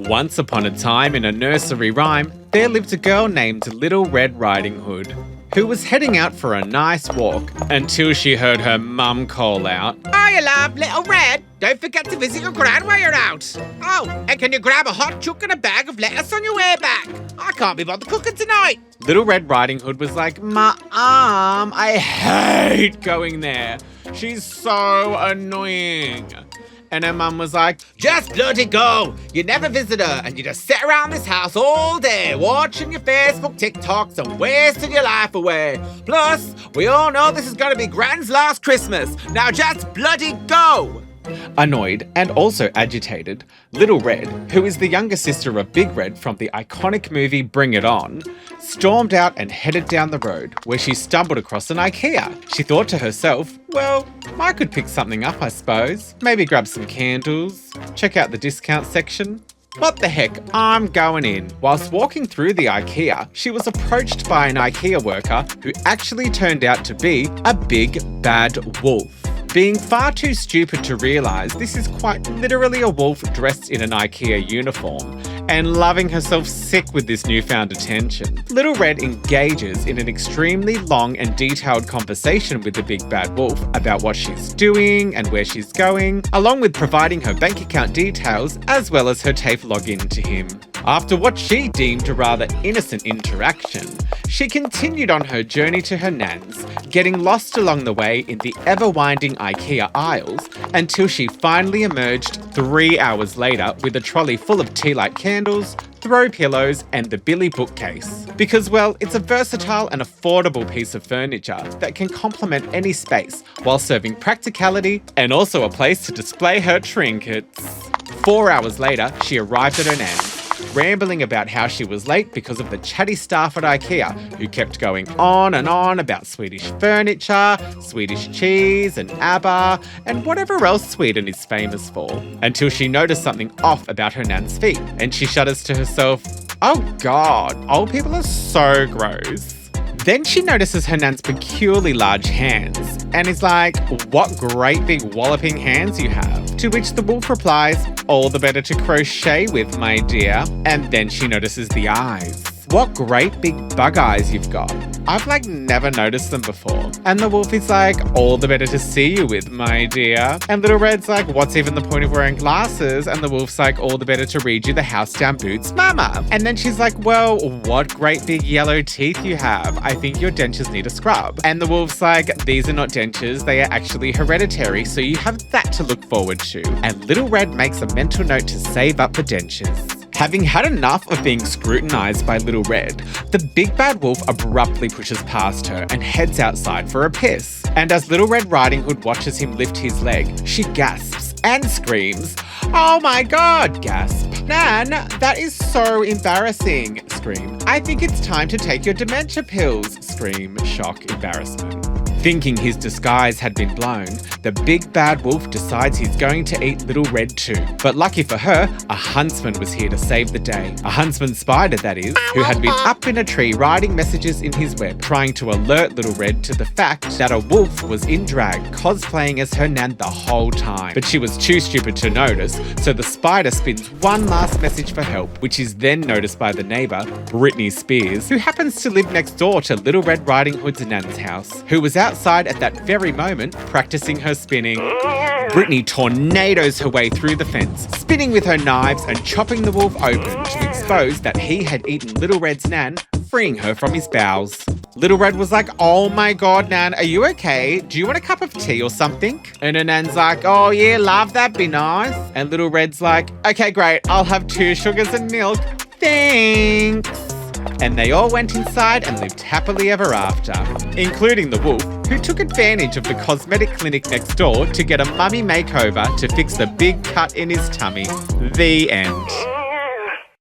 Once upon a time in a nursery rhyme, there lived a girl named Little Red Riding Hood, who was heading out for a nice walk until she heard her mum call out, "Hiya, love, Little Red. Don't forget to visit your gran while you're out. Oh, and can you grab a hot chook and a bag of lettuce on your way back? I can't be bothered cooking tonight." Little Red Riding Hood was like, Mum, I hate going there. She's so annoying. And her mum was like, "Just bloody go. You never visit her and you just sit around this house all day watching your Facebook TikToks and wasting your life away. Plus, we all know this is going to be Gran's last Christmas. Now just bloody go." Annoyed and also agitated, Little Red, who is the younger sister of Big Red from the iconic movie Bring It On, stormed out and headed down the road, where she stumbled across an IKEA. She thought to herself, well, I could pick something up, I suppose. Maybe grab some candles, check out the discount section. What the heck, I'm going in. Whilst walking through the IKEA, she was approached by an IKEA worker who actually turned out to be a big bad wolf. Being far too stupid to realise this is quite literally a wolf dressed in an IKEA uniform, and loving herself sick with this newfound attention, Little Red engages in an extremely long and detailed conversation with the big bad wolf about what she's doing and where she's going, along with providing her bank account details as well as her TAFE login to him. After what she deemed a rather innocent interaction, she continued on her journey to her nan's, getting lost along the way in the ever-winding IKEA aisles until she finally emerged 3 hours later with a trolley full of tea light candles, throw pillows and the Billy bookcase. Because, well, it's a versatile and affordable piece of furniture that can complement any space while serving practicality and also a place to display her trinkets. 4 hours later, she arrived at her nan's, rambling about how she was late because of the chatty staff at IKEA who kept going on and on about Swedish furniture, Swedish cheese and ABBA and whatever else Sweden is famous for, until she noticed something off about her nan's feet and she shudders to herself, oh god, old people are so gross. Then she notices her nan's peculiarly large hands and is like, what great big walloping hands you have. To which the wolf replies, all the better to crochet with, my dear. And then she notices the eyes. What great big bug eyes you've got. I've never noticed them before. And the wolf is like, all the better to see you with, my dear. And Little Red's like, what's even the point of wearing glasses? And the wolf's like, all the better to read you the house down boots, mama. And then she's like, well, what great big yellow teeth you have. I think your dentures need a scrub. And the wolf's like, these are not dentures, they are actually hereditary, so you have that to look forward to. And Little Red makes a mental note to save up for dentures. Having had enough of being scrutinised by Little Red, the big bad wolf abruptly pushes past her and heads outside for a piss. And as Little Red Riding Hood watches him lift his leg, she gasps and screams, oh my god, gasp. Nan, that is so embarrassing, scream. I think it's time to take your dementia pills, scream, shock, embarrassment. Thinking his disguise had been blown, the big bad wolf decides he's going to eat Little Red too. But lucky for her, a huntsman was here to save the day. A huntsman spider, that is, who had been up in a tree writing messages in his web, trying to alert Little Red to the fact that a wolf was in drag, cosplaying as her nan the whole time. But she was too stupid to notice, so the spider spins one last message for help, which is then noticed by the neighbour, Britney Spears, who happens to live next door to Little Red Riding Hood's nan's house, who was outside at that very moment practicing her spinning. Britney tornadoes her way through the fence, spinning with her knives and chopping the wolf open to expose that he had eaten Little Red's nan, freeing her from his bowels. Little Red was like, oh my god, Nan, are you okay? Do you want a cup of tea or something? And her nan's like, oh yeah, love, that'd be nice. And Little Red's like, okay, great, I'll have 2 sugars and milk. Thanks. And they all went inside and lived happily ever after, including the wolf, who took advantage of the cosmetic clinic next door to get a mummy makeover to fix the big cut in his tummy. The end.